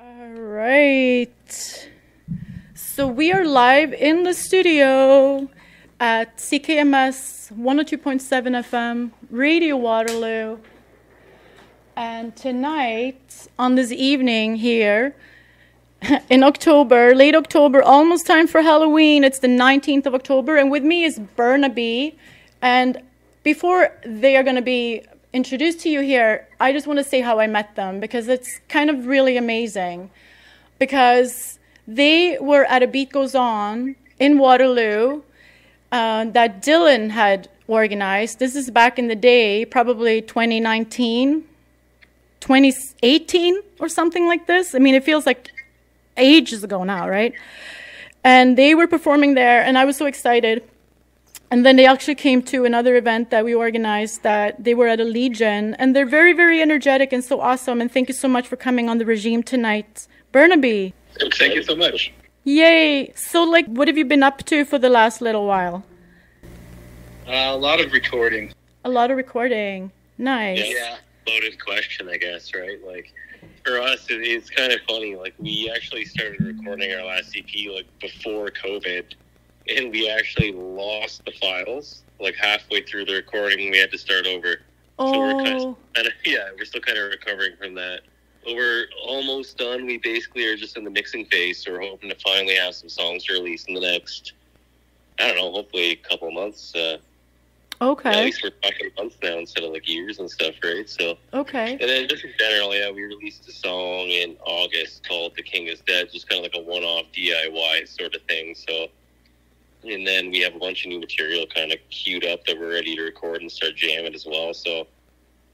All right. So we are live in the studio at CKMS 102.7 FM, Radio Waterloo. And tonight, on this evening here, in October, late October, almost time for Halloween. It's the 19th of October, and with me is Burnaby. And before they are going to be introduced to you here, I just want to say how I met them, because it's kind of really amazing. Because they were at A Beat Goes On in Waterloo that Dylan had organized. This is back in the day, probably 2019, 2018 or something like this. I mean, it feels like ages ago now, right? And they were performing there, and I was so excited. And then they actually came to another event that we organized that they were at a Legion, and they're very, very energetic and so awesome. And thank you so much for coming on the Regime tonight. Burnaby. Thank you so much. Yay. So, like, what have you been up to for the last little while? A lot of recording. A lot of recording. Nice. Yeah. Loaded question, I guess, right? Like, for us, it's kind of funny. Like, we actually started recording our last EP, like, before COVID, and we actually lost the files. Like, halfway through the recording, we had to start over. Oh. So we're kind of, we're still kind of recovering from that. But we're almost done. We basically are just in the mixing phase, so we're hoping to finally have some songs released in the next, I don't know, hopefully a couple of months. Okay. At least we're talking months now instead of like years and stuff, right? So. Okay. And then just in general, we released a song in August called "The King Is Dead," just kind of like a one-off DIY sort of thing. So, and then we have a bunch of new material kind of queued up that we're ready to record and start jamming as well. So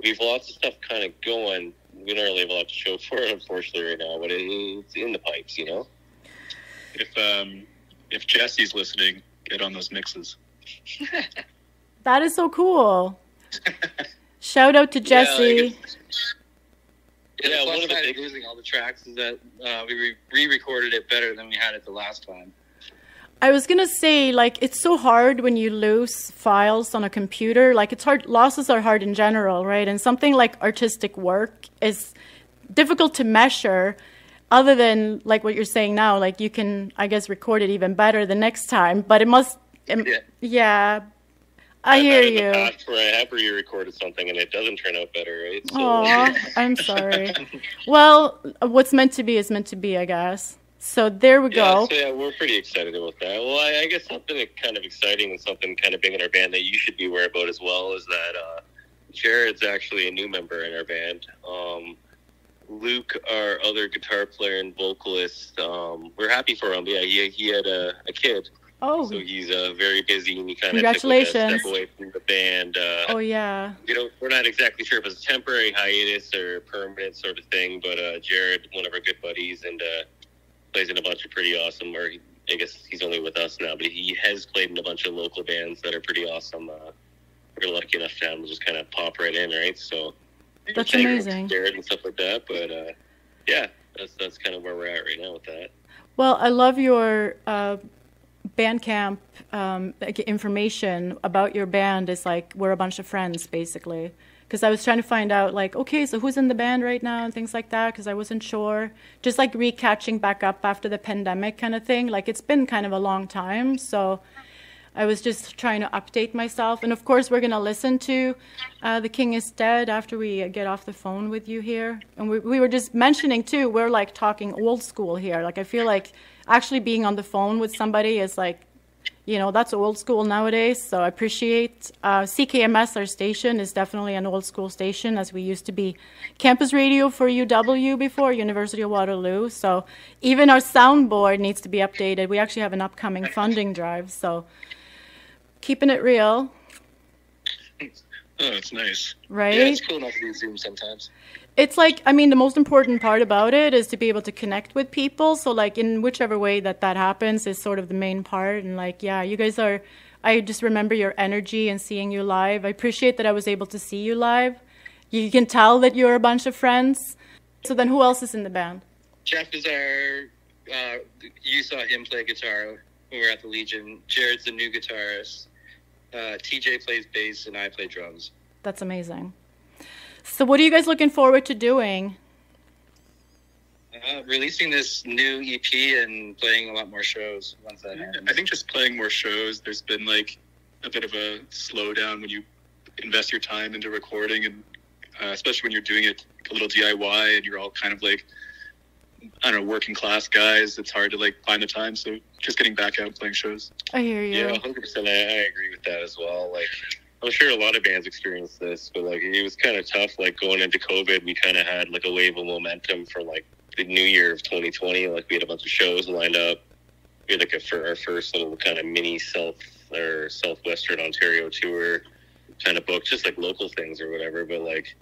we have lots of stuff kind of going. We don't really have a lot to show for it, unfortunately, right now, but it's in the pipes, you know. If Jesse's listening, get on those mixes. That is so cool. Shout out to Jesse. Yeah, one of the big losing all the tracks is that we re-recorded it better than we had it the last time. I was going to say, like, it's so hard when you lose files on a computer. Like, it's hard. Losses are hard in general, right? And something like artistic work is difficult to measure other than, like, what you're saying now. Like, you can, I guess, record it even better the next time. But it must, yeah. I hear you. In the past where I have re-recorded something and it doesn't turn out better, right? So. Aw, I'm sorry. Well, what's meant to be is meant to be, I guess. So there we go. So we're pretty excited about that. Well, I guess something kind of exciting and something kind of big in our band that you should be aware about as well is that Jared's actually a new member in our band. Luke, our other guitar player and vocalist, we're happy for him. Yeah, he had a kid. Oh. So he's very busy, and he kind of Congratulations. took a step away from the band. Oh, yeah. We're not exactly sure if it's a temporary hiatus or permanent sort of thing, but Jared, one of our good buddies, and plays in a bunch of pretty awesome, or I guess he's only with us now, but he has played in a bunch of local bands that are pretty awesome. We're lucky enough to have him just kind of pop right in, right? So that's amazing. Jared and stuff like that, but yeah, that's kind of where we're at right now with that. Well, I love your Bandcamp information about your band. Is like we're a bunch of friends, basically. Because I was trying to find out, like, okay, so who's in the band right now and things like that, because I wasn't sure. Just like re-catching back up after the pandemic kind of thing. Like, it's been kind of a long time, so I was just trying to update myself. And, of course, we're going to listen to The King Is Dead after we get off the phone with you here. And we were just mentioning, too, we're, like, talking old school here. Like, I feel like actually being on the phone with somebody is, like, you know, that's old school nowadays, so I appreciate CKMS, our station, is definitely an old school station, as we used to be campus radio for UW before, University of Waterloo. So even our soundboard needs to be updated. We actually have an upcoming funding drive, so keeping it real. Oh, it's nice. Right? Yeah, it's cool enough to do Zoom sometimes. It's like, I mean, the most important part about it is to be able to connect with people. So, like, in whichever way that happens is sort of the main part. And, like, yeah, you guys are, I just remember your energy and seeing you live. I appreciate that I was able to see you live. You can tell that you're a bunch of friends. So then who else is in the band? Jeff is our, you saw him play guitar when we were at the Legion. Jared's the new guitarist. TJ plays bass and I play drums. That's amazing. So what are you guys looking forward to doing? releasing this new EP and playing a lot more shows once that happens. I think just playing more shows, there's been like a bit of a slowdown when you invest your time into recording, and especially when you're doing it a little DIY and you're all kind of like, I don't know, working class guys. It's hard to like find the time. So just getting back out and playing shows. I hear you. Yeah, 100%. I agree with that as well. Like, I'm sure a lot of bands experienced this, but like it was kind of tough. Like going into COVID, we kind of had like a wave of momentum for like the new year of 2020. Like we had a bunch of shows lined up. We had like for our first little kind of mini southwestern Ontario tour kind of booked, just like local things or whatever. But like,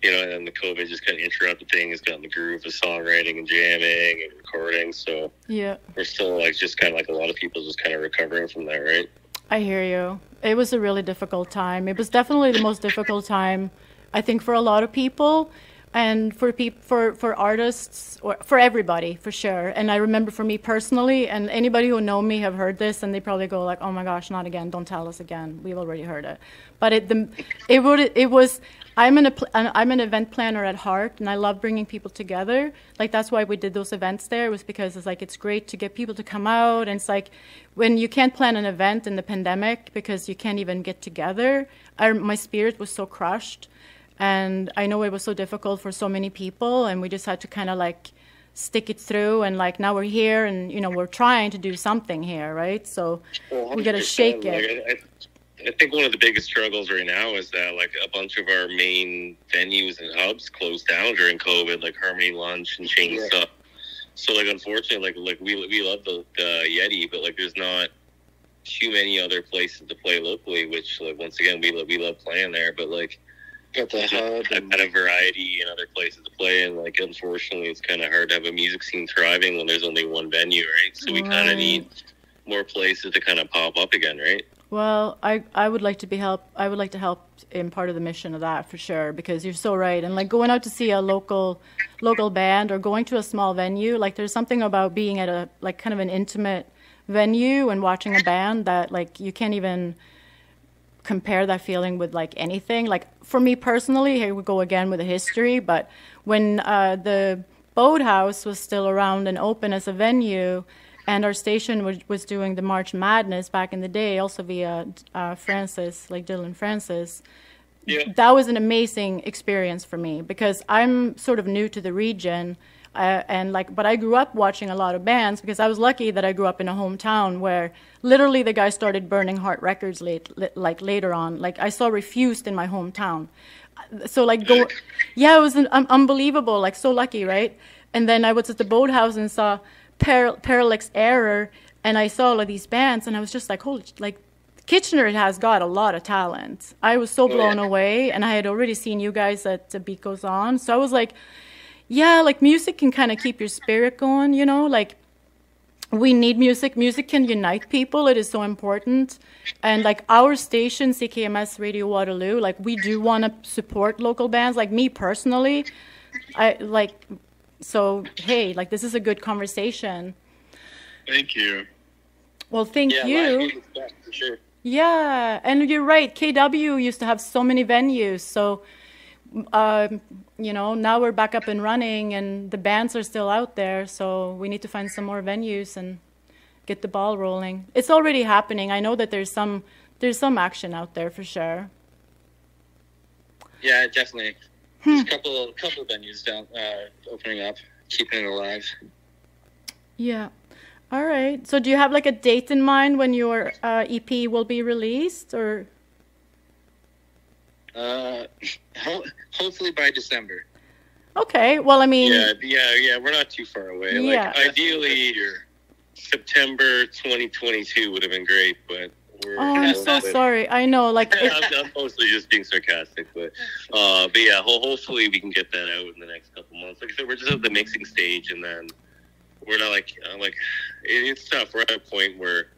you know, and then the COVID just kind of interrupted things, got in the groove of songwriting and jamming and recording. So yeah, we're still like just kind of like a lot of people just kind of recovering from that, right? I hear you. It was a really difficult time. It was definitely the most difficult time, I think, for a lot of people, and for artists, or for everybody, for sure. And I remember for me personally, and anybody who know me have heard this, and they probably go like, "Oh my gosh, not again! Don't tell us again. We've already heard it." But it was. I'm an event planner at heart, and I love bringing people together. Like that's why we did those events there. Was because it's like it's great to get people to come out, and it's like when you can't plan an event in the pandemic because you can't even get together. My spirit was so crushed, and I know it was so difficult for so many people, and we just had to kind of like stick it through. And like now we're here, and you know we're trying to do something here, right? So we got to shake it. Like, I think one of the biggest struggles right now is that like a bunch of our main venues and hubs closed down during COVID, like Harmony Lunch and Chain Stuff. So like unfortunately, like we love the Yeti, but like there's not too many other places to play locally. Which like once again we love playing there, but like Got the hub and kind of variety and other places to play. And like unfortunately, it's kind of hard to have a music scene thriving when there's only one venue, right? So we kind of need more places to kind of pop up again, right? Well, I would like to be help. I would like to help in part of the mission of that for sure, because you're so right. And like going out to see a local band or going to a small venue, like there's something about being at a like kind of an intimate venue and watching a band that like you can't even compare that feeling with like anything. Like for me personally, here we go again with the history, but when the Boathouse was still around and open as a venue, and our station was doing the March Madness back in the day, also via Francis, like Dylan Francis. Yeah. That was an amazing experience for me because I'm sort of new to the region, but I grew up watching a lot of bands because I was lucky that I grew up in a hometown where literally the guy started Burning Heart Records later on. Like I saw Refused in my hometown, so like it was unbelievable. Like so lucky, right? And then I was at the Boathouse and saw Parallax Error, and I saw all of these bands, and I was just like, holy, like Kitchener has got a lot of talent. I was so blown away, and I had already seen you guys at The Beat Goes On, so I was like, yeah, like music can kind of keep your spirit going, you know, like we need music. Music can unite people. It is so important. And like our station, CKMS Radio Waterloo, like we do want to support local bands. Like me personally, so, hey, like, this is a good conversation. Thank you. Well, thank you. Live music, for sure. Yeah, and you're right. KW used to have so many venues. So, you know, now we're back up and running, and the bands are still out there. So we need to find some more venues and get the ball rolling. It's already happening. I know that there's some action out there for sure. Yeah, definitely. There's a couple of venues down opening up, keeping it alive. Yeah. All right. So do you have like a date in mind when your EP will be released, or? Hopefully by December. Okay. Well, I mean. Yeah. We're not too far away. Yeah. Like ideally, September 2022 would have been great, but. I'm so sorry. I know, like I'm mostly just being sarcastic, but yeah, hopefully we can get that out in the next couple months. Like I said, we're just at the mixing stage, and then we're not like it's tough. We're at a point where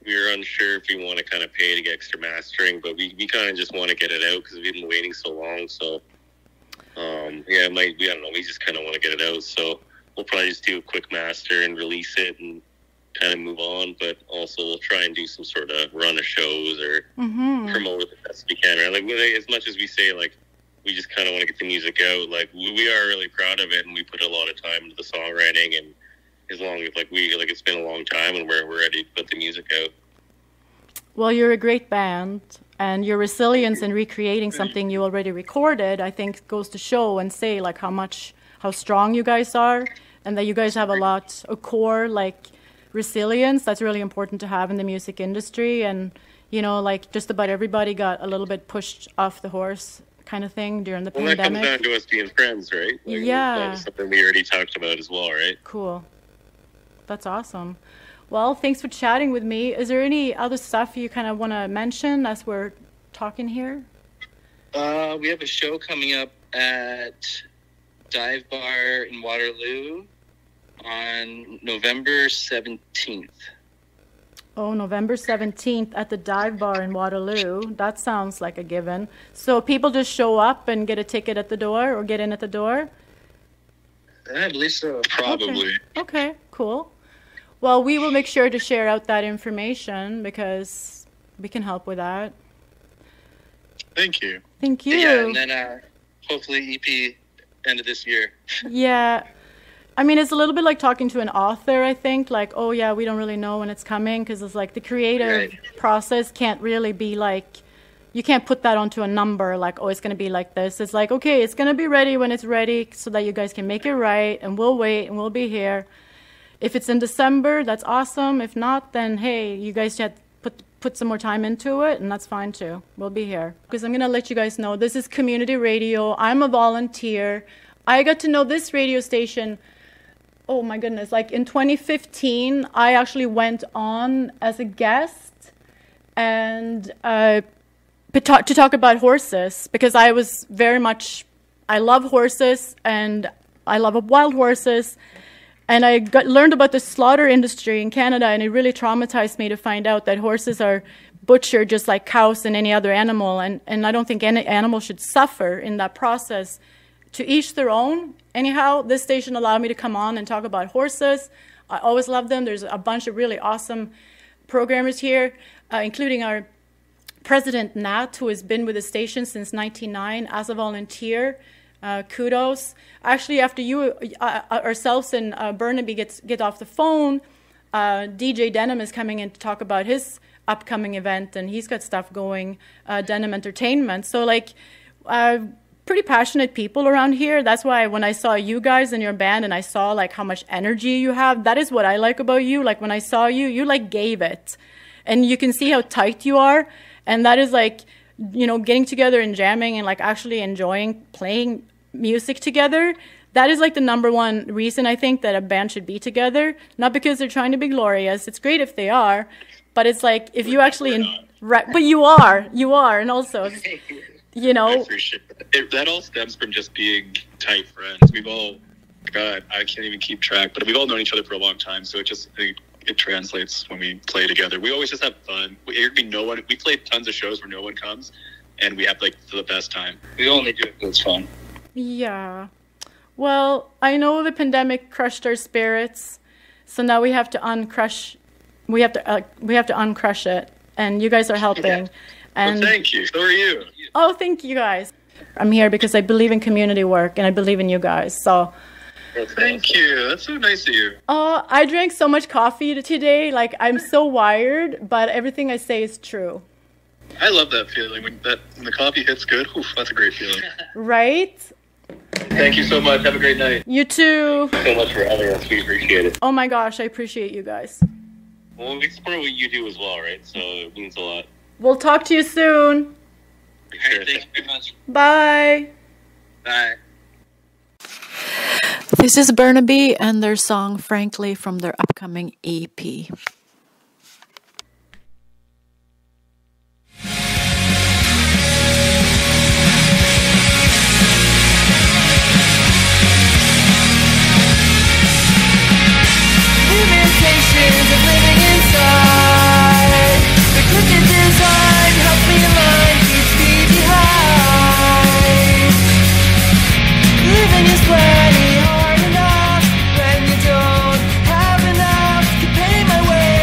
we're unsure if we want to kind of pay to get extra mastering, but we kind of just want to get it out because we've been waiting so long. So yeah, I don't know. We just kind of want to get it out, so we'll probably just do a quick master and release it and kind of move on, but also we'll try and do some sort of run of shows or promote it the best we can. Right? Like as much as we say, like we just kind of want to get the music out. Like we are really proud of it, and we put a lot of time into the songwriting. And as long as it's been a long time, and we're ready to put the music out. Well, you're a great band, and your resilience in recreating something you already recorded, I think, goes to show and say like how strong you guys are, and that you guys have a core like resilience that's really important to have in the music industry. And you know, like just about everybody got a little bit pushed off the horse kind of thing during the pandemic. That comes down to us being friends, right? Like, yeah. That was something we already talked about as well, right? Cool. That's awesome. Well, thanks for chatting with me. Is there any other stuff you kind of want to mention as we're talking here? We have a show coming up at Dive Bar in Waterloo on November 17th. Oh, November 17th at the Dive Bar in Waterloo. That sounds like a given. So people just show up and get a ticket at the door or get in at the door? I believe so. Probably. Okay, cool. Well, we will make sure to share out that information because we can help with that. Thank you. Thank you. Yeah, and then hopefully EP end of this year. Yeah. I mean, it's a little bit like talking to an author, I think. Like, oh, yeah, we don't really know when it's coming because it's like the creative process can't really be like, you can't put that onto a number like, oh, it's going to be like this. It's like, okay, it's going to be ready when it's ready so that you guys can make it right, and we'll wait and we'll be here. If it's in December, that's awesome. If not, then, hey, you guys had put some more time into it, and that's fine too. We'll be here. Because I'm going to let you guys know, this is community radio. I'm a volunteer. I got to know this radio station, oh my goodness, like in 2015, I actually went on as a guest and to talk about horses, because I was I love horses and I love wild horses. And I learned about the slaughter industry in Canada, and it really traumatized me to find out that horses are butchered just like cows and any other animal. And I don't think any animal should suffer in that process. To each their own. Anyhow, this station allowed me to come on and talk about horses. I always love them. There's a bunch of really awesome programmers here, including our president, Nat, who has been with the station since 1999 as a volunteer. Kudos. Actually, after you ourselves and Burnaby get off the phone, DJ Denim is coming in to talk about his upcoming event, and he's got stuff going, Denim Entertainment. So, like, pretty passionate people around here. That's why when I saw you guys in your band and I saw, like, how much energy you have, that is what I like about you. Like, when I saw you, you, like, gave it. And you can see how tight you are. And that is, like, you know, getting together and jamming and like actually enjoying playing music together. That is like the number one reason I think that a band should be together. Not because they're trying to be glorious. It's great if they are, but it's like if you actually, but you are, and also, you know, I appreciate it. That all stems from just being tight friends. We've all, God, I can't even keep track, but we've all known each other for a long time. So it translates when we play together. We always just have fun. We play tons of shows where no one comes, and we have like the best time. We only do it because it's fun. Yeah. Well, I know the pandemic crushed our spirits, so now we have to uncrush. We have to uncrush it, and you guys are helping. Yeah. And well, thank you. So are you. Oh, thank you guys. I'm here because I believe in community work, and I believe in you guys. So. Thank you. That's so nice of you. I drank so much coffee today. Like, I'm so wired, but everything I say is true. I love that feeling. When the coffee hits good, oof, that's a great feeling. Right? Thank you so much. Have a great night. You too. Thank you so much for having us. We appreciate it. Oh my gosh, I appreciate you guys. Well, we support what you do as well, right? So it means a lot. We'll talk to you soon. Sure. Thank you very much. Bye. Bye. This is Burnaby and their song, Frankly, from their upcoming EP. Limitations of living inside. The crooked design helps me align, keeps me behind. Living is plenty hard enough when you don't have enough to pay my way.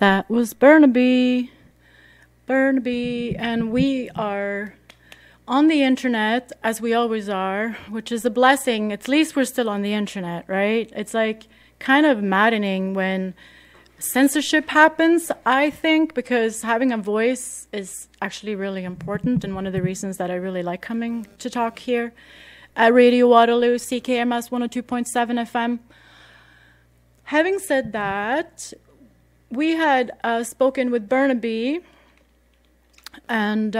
That was Burnaby. Burnaby, and we are on the internet, as we always are, which is a blessing. At least we're still on the internet, right? It's like kind of maddening when censorship happens, I think, because having a voice is actually really important, and one of the reasons that I really like coming to talk here at Radio Waterloo, CKMS 102.7 FM. Having said that, we had spoken with Burnaby, and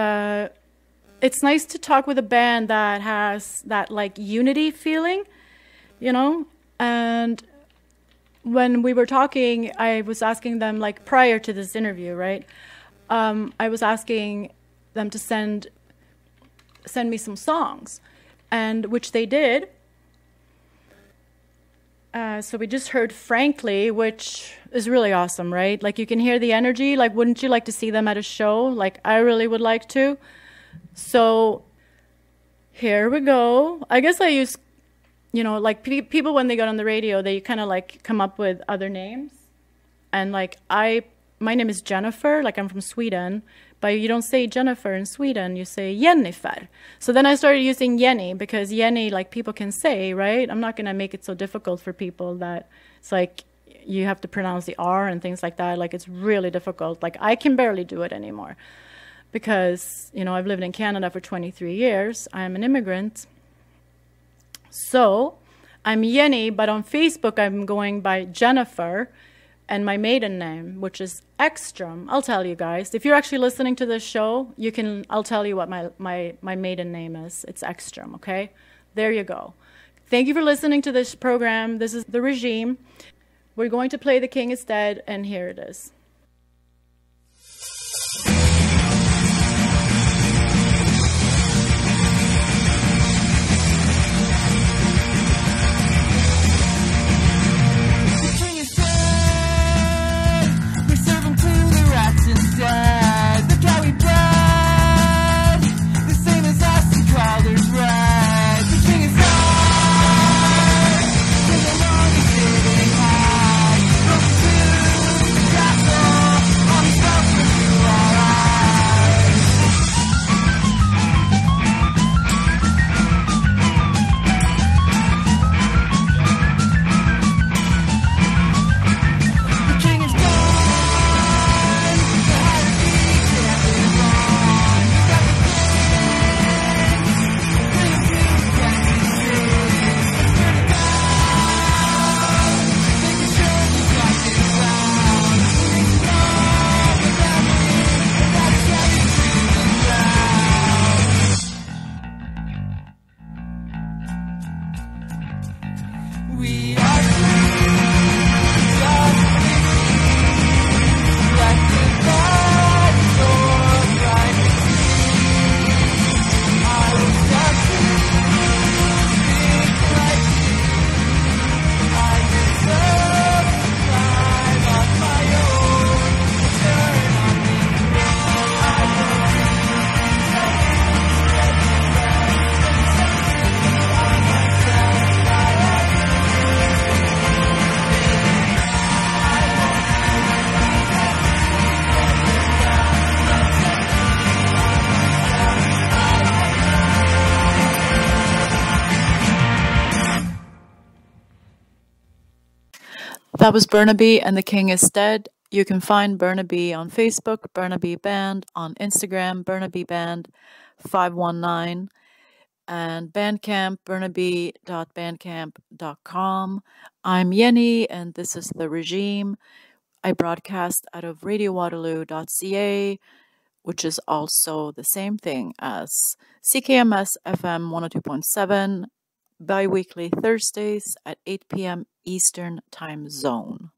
it's nice to talk with a band that has that like unity feeling, you know. And when we were talking, I was asking them, like prior to this interview, right? I was asking them to send me some songs, and which they did. So we just heard Frankly, which is really awesome, right? Like you can hear the energy. Like, wouldn't you like to see them at a show? Like, I really would like to. So here we go. I guess I use, you know, like people when they go on the radio, they kind of like come up with other names. And like my name is Jennifer, like I'm from Sweden, but you don't say Jennifer in Sweden, you say Jennifer. So then I started using Yenny, because Yenny, like people can say, right? I'm not going to make it so difficult for people that it's like you have to pronounce the R and things like that. Like it's really difficult. Like I can barely do it anymore because, you know, I've lived in Canada for 23 years. I'm an immigrant. So I'm Yenny, but on Facebook I'm going by Jennifer, and my maiden name, which is Ekstrom. I'll tell you guys. If you're actually listening to this show, I'll tell you what my maiden name is. It's Ekstrom, okay? There you go. Thank you for listening to this program. This is The Regime. We're going to play The King is Dead, and here it is. Look how we bled, the same as us and called it red. The king is high, and the long is sitting high. Broken to the castle, on his welcome to our eyes. The king is gone. We are free, just free, like the bad sword, like the sea. I was destined to think like you. I deserve to climb up my own, turn on me. I believe that on myself. I have That was Burnaby and The King is Dead. You can find Burnaby on Facebook, Burnaby Band, on Instagram, Burnaby Band 519, and Bandcamp, burnaby.bandcamp.com. I'm Yenny, and this is The Regime. I broadcast out of radiowaterloo.ca, which is also the same thing as CKMS FM 102.7, bi-weekly Thursdays at 8 p.m. Eastern Time Zone.